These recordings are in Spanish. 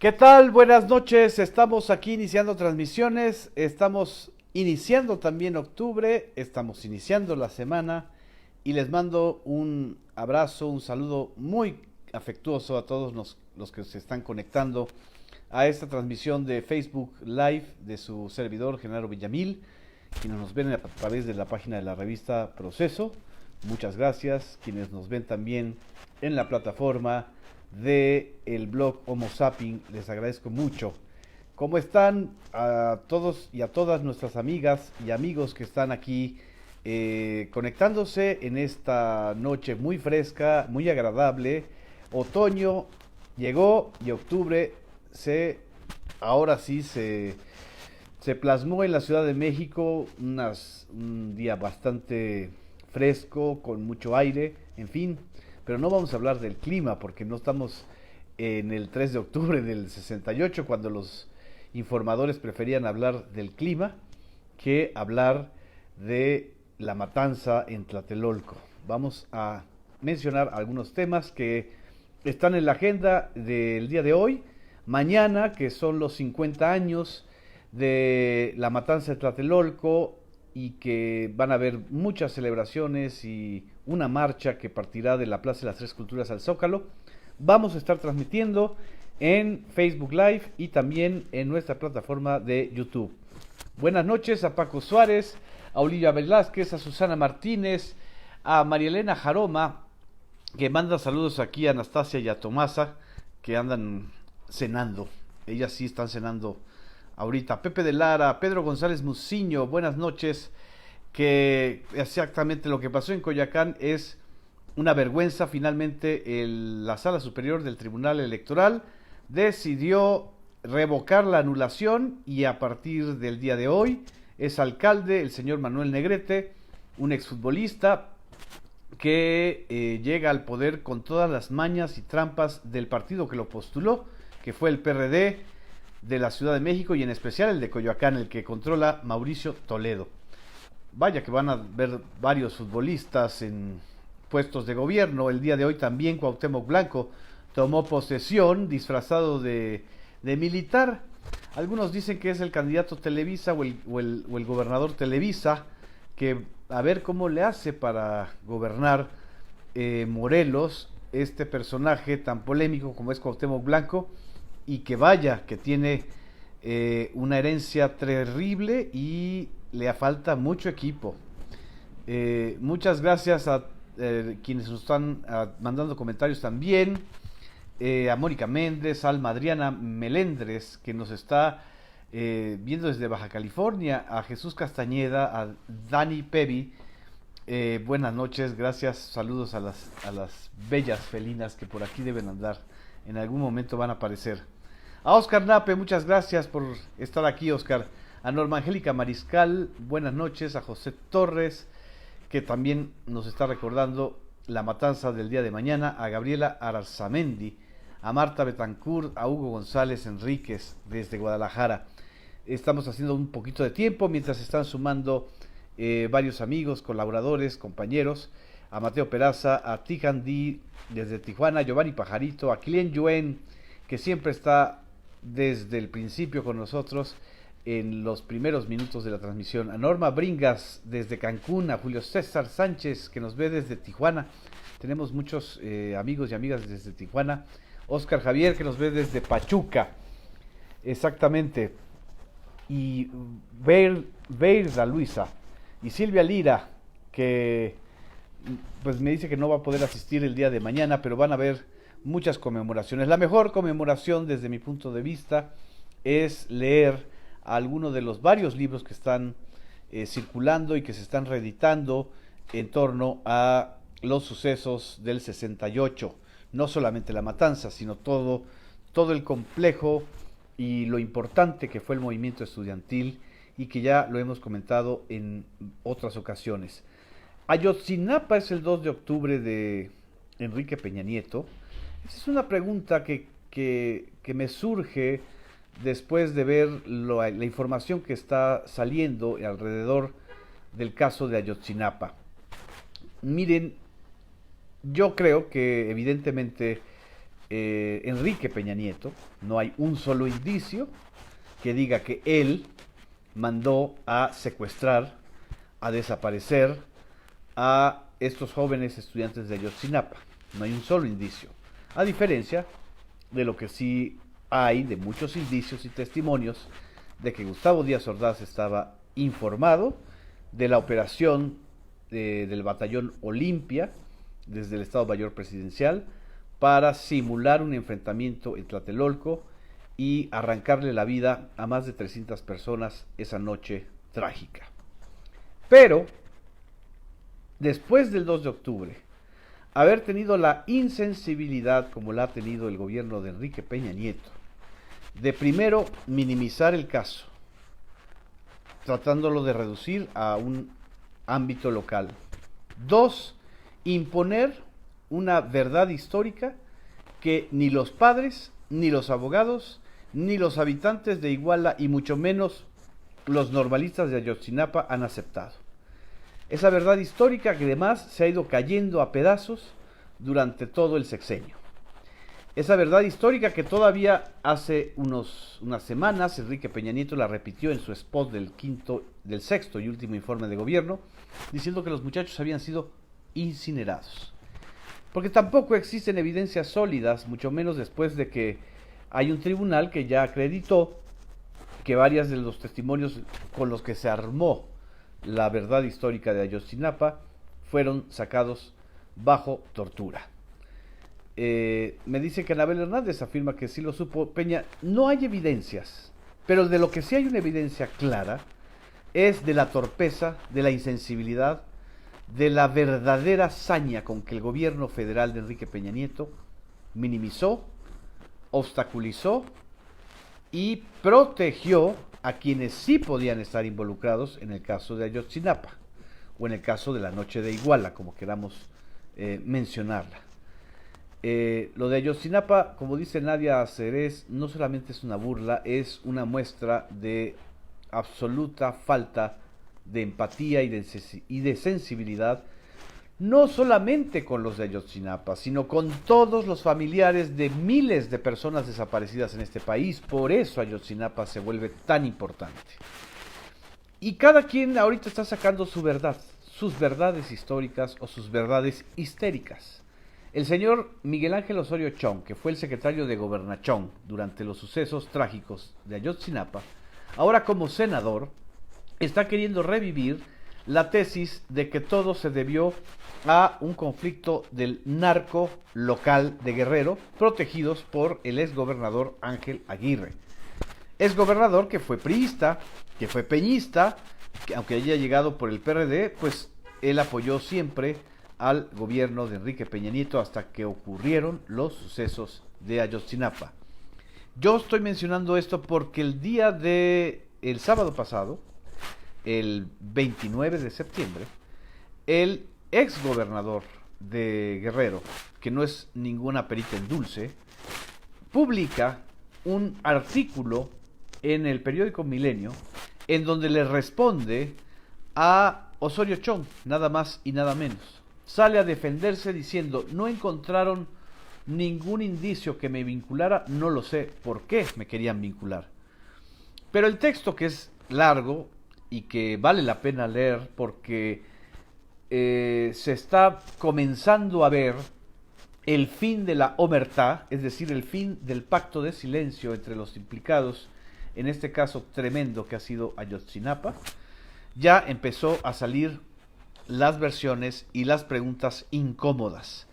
¿Qué tal? Buenas noches. Estamos aquí iniciando transmisiones. Estamos iniciando también octubre. Estamos iniciando la semana. Y les mando un abrazo, un saludo muy afectuoso a todos los que se están conectando a esta transmisión de Facebook Live de su servidor Genaro Villamil, quienes nos ven a través de la página de la revista Proceso. Muchas gracias. Quienes nos ven también en la plataforma de el blog Homo Sapien, les agradezco mucho. ¿Cómo están a todos y a todas nuestras amigas y amigos que están aquí conectándose en esta noche muy fresca, muy agradable? Otoño llegó y octubre ahora sí se plasmó en la Ciudad de México, un día bastante fresco, con mucho aire, en fin. Pero no vamos a hablar del clima porque no estamos en el 3 de octubre del 68, cuando los informadores preferían hablar del clima que hablar de la matanza en Tlatelolco. Vamos a mencionar algunos temas que están en la agenda del día de hoy. Mañana, que son los 50 años de la matanza de Tlatelolco, y que van a haber muchas celebraciones y una marcha que partirá de la Plaza de las Tres Culturas al Zócalo. Vamos a estar transmitiendo en Facebook Live y también en nuestra plataforma de YouTube. Buenas noches a Paco Suárez, a Olivia Velázquez, a Susana Martínez, a María Elena Jaroma, que manda saludos aquí a Anastasia y a Tomasa, que andan cenando. Ellas sí están cenando ahorita. Pepe de Lara, Pedro González Muciño, buenas noches. Que exactamente lo que pasó en Coyoacán es una vergüenza. Finalmente la Sala Superior del Tribunal Electoral decidió revocar la anulación y a partir del día de hoy es alcalde el señor Manuel Negrete, un exfutbolista que llega al poder con todas las mañas y trampas del partido que lo postuló, que fue el PRD de la Ciudad de México y en especial el de Coyoacán, el que controla Mauricio Toledo. Vaya que van a ver varios futbolistas en puestos de gobierno. El día de hoy también Cuauhtémoc Blanco tomó posesión disfrazado de militar. Algunos dicen que es el candidato Televisa o el gobernador Televisa, que a ver cómo le hace para gobernar Morelos, este personaje tan polémico como es Cuauhtémoc Blanco, y que vaya que tiene una herencia terrible y le falta mucho equipo. Muchas gracias a quienes nos están mandando comentarios también. A Mónica Méndez, a Alma Adriana Melendres, que nos está viendo desde Baja California, a Jesús Castañeda, a Dani Pevi. Buenas noches, gracias, saludos a las bellas felinas que por aquí deben andar. En algún momento van a aparecer. A Oscar Nape, muchas gracias por estar aquí, Oscar. A Norma Angélica Mariscal, buenas noches. A José Torres, que también nos está recordando la matanza del día de mañana. A Gabriela Arzamendi, a Marta Betancourt, a Hugo González Enríquez desde Guadalajara. Estamos haciendo un poquito de tiempo mientras están sumando varios amigos, colaboradores, compañeros. A Mateo Peraza, a Tijan Di desde Tijuana, a Giovanni Pajarito, a Kilian Yuen, que siempre está desde el principio con nosotros en los primeros minutos de la transmisión, a Norma Bringas desde Cancún, a Julio César Sánchez, que nos ve desde Tijuana. Tenemos muchos amigos y amigas desde Tijuana. Oscar Javier, que nos ve desde Pachuca, exactamente. Y Beirda Luisa y Silvia Lira, que pues me dice que no va a poder asistir el día de mañana, pero van a haber muchas conmemoraciones. La mejor conmemoración desde mi punto de vista es leer algunos de los varios libros que están circulando y que se están reeditando en torno a los sucesos del 68. No solamente la matanza, sino todo el complejo y lo importante que fue el movimiento estudiantil, y que ya lo hemos comentado en otras ocasiones. Ayotzinapa es el 2 de octubre de Enrique Peña Nieto. Esa es una pregunta que me surge después de ver la información que está saliendo alrededor del caso de Ayotzinapa. Miren, yo creo que evidentemente Enrique Peña Nieto. No hay un solo indicio que diga que él mandó a secuestrar, a desaparecer a estos jóvenes estudiantes de Ayotzinapa. No hay un solo indicio. A diferencia de lo que sí hay de muchos indicios y testimonios de que Gustavo Díaz Ordaz estaba informado de la operación del batallón Olimpia desde el Estado Mayor Presidencial para simular un enfrentamiento en Tlatelolco y arrancarle la vida a más de 300 personas esa noche trágica. Pero, después del 2 de octubre, haber tenido la insensibilidad, como la ha tenido el gobierno de Enrique Peña Nieto, de primero minimizar el caso, tratándolo de reducir a un ámbito local. Dos, imponer una verdad histórica que ni los padres, ni los abogados, ni los habitantes de Iguala, y mucho menos los normalistas de Ayotzinapa han aceptado. Esa verdad histórica que además se ha ido cayendo a pedazos durante todo el sexenio. Esa verdad histórica que todavía hace unas semanas Enrique Peña Nieto la repitió en su spot del sexto y último informe de gobierno, diciendo que los muchachos habían sido incinerados. Porque tampoco existen evidencias sólidas, mucho menos después de que hay un tribunal que ya acreditó que varios de los testimonios con los que se armó la verdad histórica de Ayotzinapa fueron sacados bajo tortura. Me dice que Anabel Hernández afirma que sí lo supo Peña. No hay evidencias, pero de lo que sí hay una evidencia clara es de la torpeza, de la insensibilidad, de la verdadera saña con que el gobierno federal de Enrique Peña Nieto minimizó, obstaculizó y protegió a quienes sí podían estar involucrados en el caso de Ayotzinapa o en el caso de la noche de Iguala, como queramos mencionarla. Lo de Ayotzinapa, como dice Nadia Cerez, no solamente es una burla, es una muestra de absoluta falta de empatía y de sensibilidad, no solamente con los de Ayotzinapa, sino con todos los familiares de miles de personas desaparecidas en este país. Por eso Ayotzinapa se vuelve tan importante. Y cada quien ahorita está sacando su verdad, sus verdades históricas o sus verdades histéricas. El señor Miguel Ángel Osorio Chong, que fue el secretario de Gobernachón durante los sucesos trágicos de Ayotzinapa, ahora como senador, está queriendo revivir la tesis de que todo se debió a un conflicto del narco local de Guerrero, protegidos por el exgobernador Ángel Aguirre. Exgobernador que fue priista, que fue peñista, que aunque haya llegado por el PRD, pues él apoyó siempre al gobierno de Enrique Peña Nieto hasta que ocurrieron los sucesos de Ayotzinapa. Yo estoy mencionando esto porque el sábado pasado, el 29 de septiembre, el exgobernador de Guerrero, que no es ninguna perita en dulce, publica un artículo en el periódico Milenio en donde le responde a Osorio Chong, nada más y nada menos. Sale a defenderse diciendo: no encontraron ningún indicio que me vinculara, no lo sé por qué me querían vincular. Pero el texto, que es largo y que vale la pena leer porque se está comenzando a ver el fin de la omertá, es decir, el fin del pacto de silencio entre los implicados en este caso tremendo que ha sido Ayotzinapa. Ya empezó a salir las versiones y las preguntas incómodas.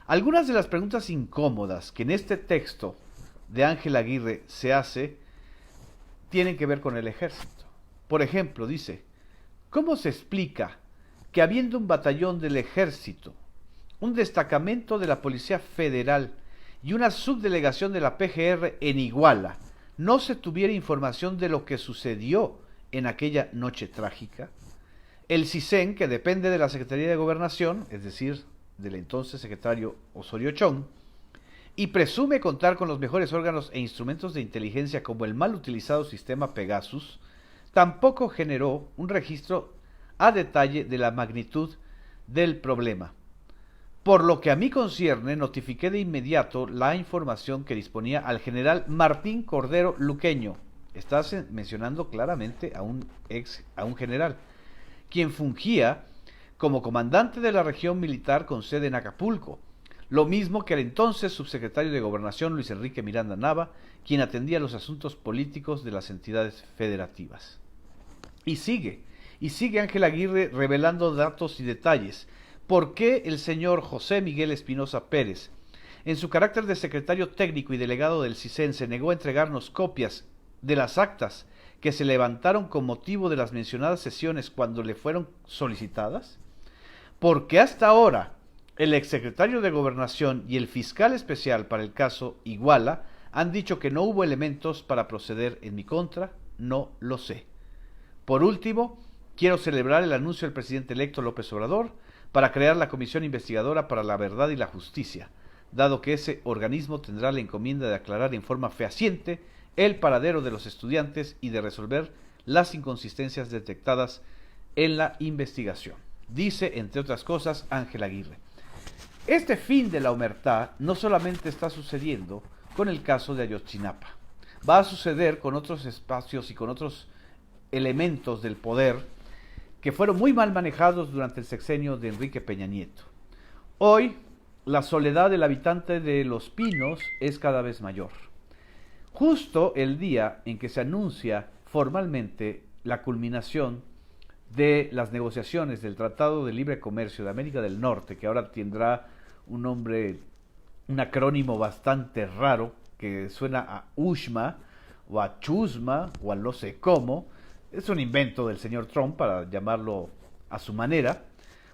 Algunas de las preguntas incómodas que en este texto de Ángel Aguirre se hace tienen que ver con el ejército. Por ejemplo, dice: ¿cómo se explica que habiendo un batallón del ejército, un destacamento de la Policía Federal y una subdelegación de la PGR en Iguala no se tuviera información de lo que sucedió en aquella noche trágica? El CISEN, que depende de la Secretaría de Gobernación, es decir, del entonces secretario Osorio Chong, y presume contar con los mejores órganos e instrumentos de inteligencia como el mal utilizado sistema Pegasus, tampoco generó un registro a detalle de la magnitud del problema. Por lo que a mí concierne, notifiqué de inmediato la información que disponía al general Martín Cordero Luqueño. Estás mencionando claramente a un general, quien fungía como comandante de la región militar con sede en Acapulco, lo mismo que el entonces subsecretario de Gobernación Luis Enrique Miranda Nava, quien atendía los asuntos políticos de las entidades federativas. Y sigue Ángel Aguirre revelando datos y detalles. ¿Por qué el señor José Miguel Espinosa Pérez, en su carácter de secretario técnico y delegado del CISEN, se negó a entregarnos copias de las actas que se levantaron con motivo de las mencionadas sesiones cuando le fueron solicitadas? Porque hasta ahora el exsecretario de Gobernación y el fiscal especial para el caso Iguala han dicho que no hubo elementos para proceder en mi contra. No lo sé. Por último, quiero celebrar el anuncio del presidente electo López Obrador para crear la Comisión Investigadora para la Verdad y la Justicia, dado que ese organismo tendrá la encomienda de aclarar en forma fehaciente el paradero de los estudiantes y de resolver las inconsistencias detectadas en la investigación. Dice, entre otras cosas, Ángel Aguirre. Este fin de la omertá no solamente está sucediendo con el caso de Ayotzinapa, va a suceder con otros espacios y con otros elementos del poder que fueron muy mal manejados durante el sexenio de Enrique Peña Nieto. Hoy, la soledad del habitante de Los Pinos es cada vez mayor. Justo el día en que se anuncia formalmente la culminación de las negociaciones del Tratado de Libre Comercio de América del Norte, que ahora tendrá un nombre, un acrónimo bastante raro, que suena a USMA, o a Chusma, o a no sé cómo. Es un invento del señor Trump para llamarlo a su manera.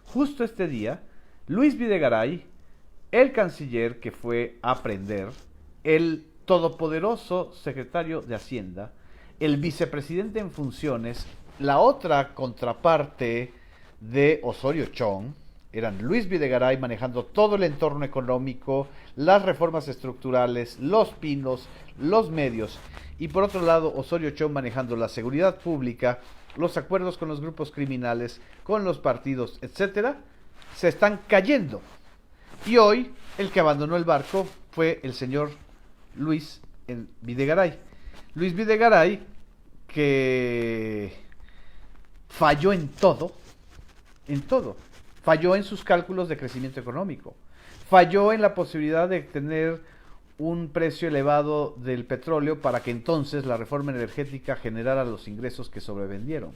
Justo este día, Luis Videgaray, el canciller que fue a prender, el todopoderoso secretario de Hacienda, el vicepresidente en funciones, la otra contraparte de Osorio Chong, eran Luis Videgaray manejando todo el entorno económico, las reformas estructurales, los pinos, los medios, y por otro lado Osorio Chong manejando la seguridad pública, los acuerdos con los grupos criminales, con los partidos, etcétera, se están cayendo. Y hoy el que abandonó el barco fue el señor Luis Videgaray. Luis Videgaray, que falló en todo. Falló en sus cálculos de crecimiento económico. Falló en la posibilidad de tener un precio elevado del petróleo para que entonces la reforma energética generara los ingresos que sobrevendieron.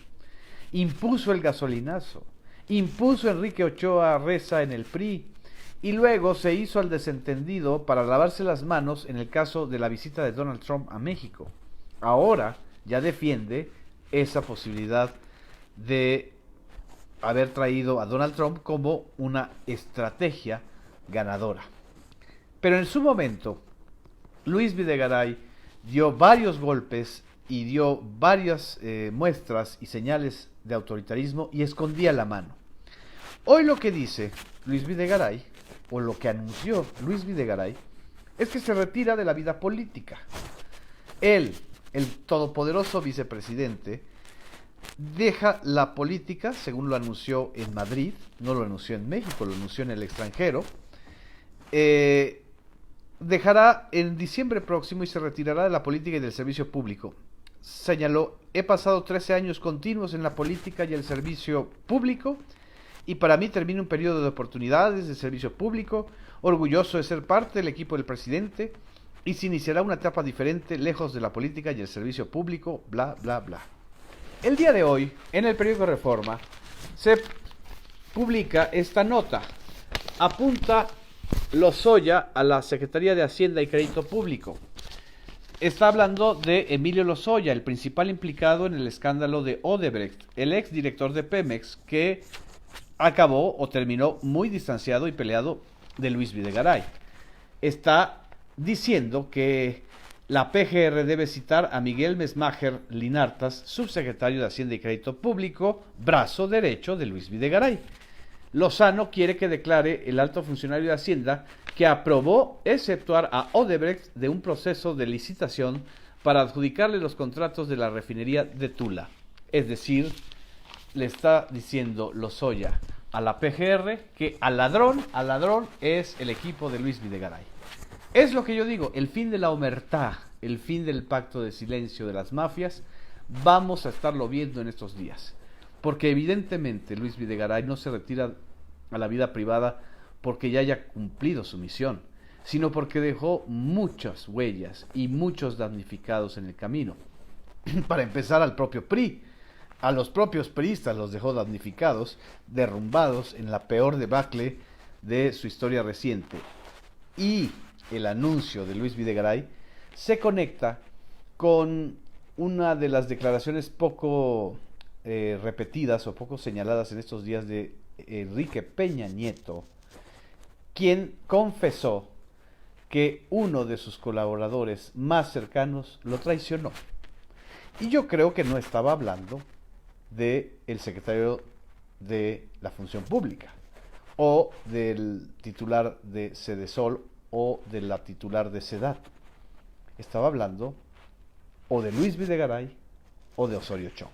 Impuso el gasolinazo. Impuso Enrique Ochoa Reza en el PRI. Y luego se hizo al desentendido para lavarse las manos en el caso de la visita de Donald Trump a México. Ahora ya defiende esa posibilidad de haber traído a Donald Trump como una estrategia ganadora. Pero en su momento, Luis Videgaray dio varios golpes y dio varias muestras y señales de autoritarismo y escondía la mano. Hoy lo que dice Luis Videgaray, o lo que anunció Luis Videgaray, es que se retira de la vida política. Él, el todopoderoso vicepresidente, deja la política, según lo anunció en Madrid, no lo anunció en México, lo anunció en el extranjero, dejará en diciembre próximo y se retirará de la política y del servicio público. Señaló, he pasado 13 años continuos en la política y el servicio público, y para mí termina un periodo de oportunidades de servicio público, orgulloso de ser parte del equipo del presidente, y se iniciará una etapa diferente, lejos de la política y el servicio público, bla, bla, bla. El día de hoy, en el periódico Reforma, se publica esta nota. Apunta Lozoya a la Secretaría de Hacienda y Crédito Público. Está hablando de Emilio Lozoya, el principal implicado en el escándalo de Odebrecht, el exdirector de Pemex, que acabó o terminó muy distanciado y peleado de Luis Videgaray. Está diciendo que la PGR debe citar a Miguel Mesmacher Linartas, subsecretario de Hacienda y Crédito Público, brazo derecho de Luis Videgaray. Lozano quiere que declare el alto funcionario de Hacienda que aprobó exceptuar a Odebrecht de un proceso de licitación para adjudicarle los contratos de la refinería de Tula. Es decir, le está diciendo Lozoya, a la PGR que al ladrón es el equipo de Luis Videgaray. Es lo que yo digo, el fin de la omertá, el fin del pacto de silencio de las mafias, vamos a estarlo viendo en estos días. Porque evidentemente Luis Videgaray no se retira a la vida privada porque ya haya cumplido su misión, sino porque dejó muchas huellas y muchos damnificados en el camino. Para empezar, al propio PRI, a los propios priistas los dejó damnificados, derrumbados en la peor debacle de su historia reciente. Y el anuncio de Luis Videgaray se conecta con una de las declaraciones poco repetidas o poco señaladas en estos días de Enrique Peña Nieto, quien confesó que uno de sus colaboradores más cercanos lo traicionó. Y yo creo que no estaba hablando del secretario de la Función Pública, o del titular de Sedesol, o de la titular de SEDAT. Estaba hablando o de Luis Videgaray o de Osorio Chong.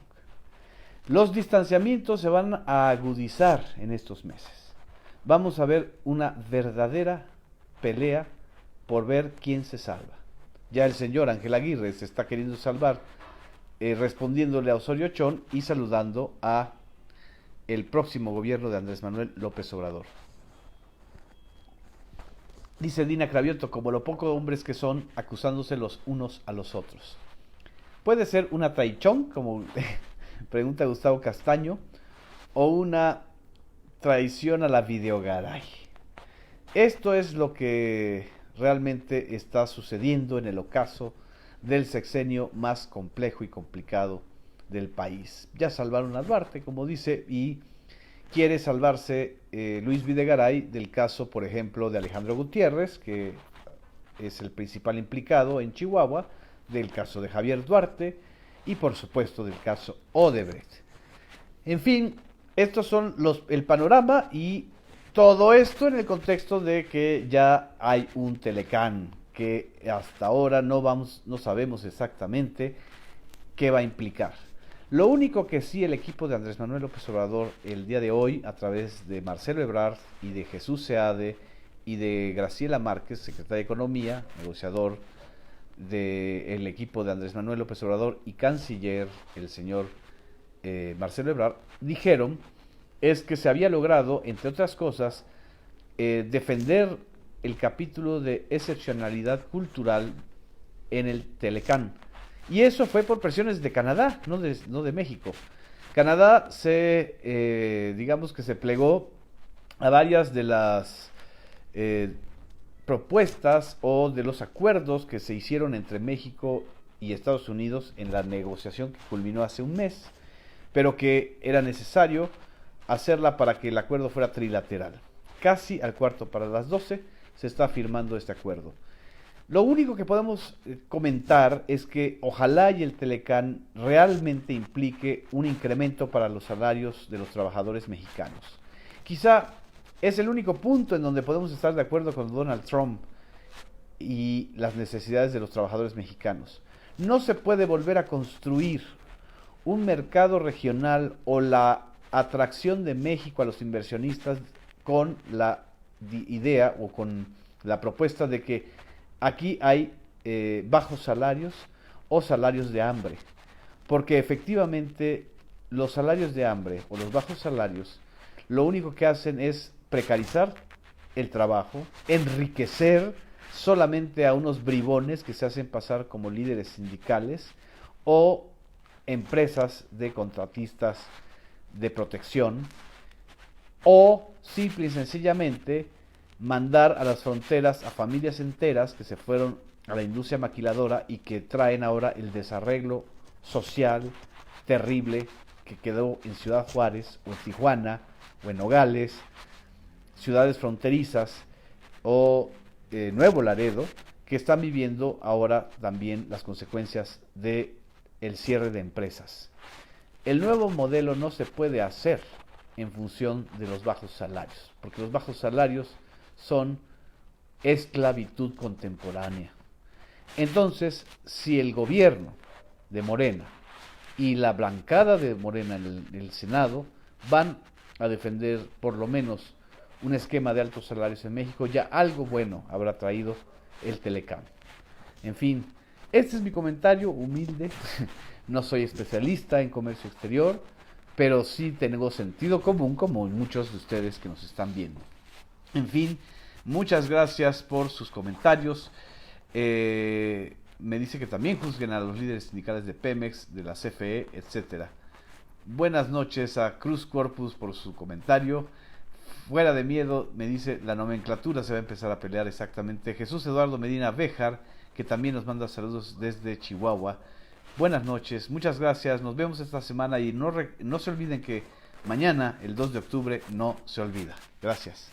Los distanciamientos se van a agudizar en estos meses. Vamos a ver una verdadera pelea por ver quién se salva. Ya el señor Ángel Aguirre se está queriendo salvar respondiéndole a Osorio Chong y saludando a el próximo gobierno de Andrés Manuel López Obrador. Dice Dina Cravioto, como lo poco hombres que son, acusándose los unos a los otros. Puede ser una traición, como pregunta Gustavo Castaño, o una traición a la Videgaray. Esto es lo que realmente está sucediendo en el ocaso del sexenio más complejo y complicado del país. Ya salvaron a Duarte, como dice, y quiere salvarse Luis Videgaray del caso, por ejemplo, de Alejandro Gutiérrez, que es el principal implicado en Chihuahua, del caso de Javier Duarte y, por supuesto, del caso Odebrecht. En fin, estos son el panorama, y todo esto en el contexto de que ya hay un Telecán que hasta ahora no sabemos exactamente qué va a implicar. Lo único que sí el equipo de Andrés Manuel López Obrador el día de hoy, a través de Marcelo Ebrard y de Jesús Seade y de Graciela Márquez, secretaria de Economía, negociador del equipo de Andrés Manuel López Obrador, y canciller, el señor Marcelo Ebrard, dijeron es que se había logrado, entre otras cosas, defender el capítulo de excepcionalidad cultural en el Telecán. Y eso fue por presiones de Canadá, no de México. Canadá digamos que se plegó a varias de las propuestas o de los acuerdos que se hicieron entre México y Estados Unidos en la negociación que culminó hace un mes, pero que era necesario hacerla para que el acuerdo fuera trilateral. Casi al cuarto para las 12 se está firmando este acuerdo. Lo único que podemos comentar es que ojalá y el Telecán realmente implique un incremento para los salarios de los trabajadores mexicanos. Quizá es el único punto en donde podemos estar de acuerdo con Donald Trump y las necesidades de los trabajadores mexicanos. No se puede volver a construir un mercado regional o la atracción de México a los inversionistas con la idea o con la propuesta de que aquí hay bajos salarios o salarios de hambre, porque efectivamente los salarios de hambre o los bajos salarios lo único que hacen es precarizar el trabajo, enriquecer solamente a unos bribones que se hacen pasar como líderes sindicales o empresas de contratistas de protección, o simple y sencillamente mandar a las fronteras a familias enteras que se fueron a la industria maquiladora y que traen ahora el desarreglo social terrible que quedó en Ciudad Juárez o en Tijuana o en Nogales, ciudades fronterizas, o Nuevo Laredo, que están viviendo ahora también las consecuencias de el cierre de empresas. El nuevo modelo no se puede hacer en función de los bajos salarios, porque los bajos salarios son esclavitud contemporánea. Entonces, si el gobierno de Morena y la bancada de Morena en el Senado van a defender por lo menos un esquema de altos salarios en México, ya algo bueno habrá traído el Telecam. En fin, este es mi comentario humilde. No soy especialista en comercio exterior, pero sí tengo sentido común como muchos de ustedes que nos están viendo. En fin, muchas gracias por sus comentarios. Me dice que también juzguen a los líderes sindicales de Pemex, de la CFE, etcétera. Buenas noches a Cruz Corpus por su comentario. Fuera de miedo, me dice, la nomenclatura se va a empezar a pelear exactamente. Jesús Eduardo Medina Béjar, que también nos manda saludos desde Chihuahua. Buenas noches, muchas gracias, nos vemos esta semana y no se olviden que mañana, el 2 de octubre, no se olvida. Gracias.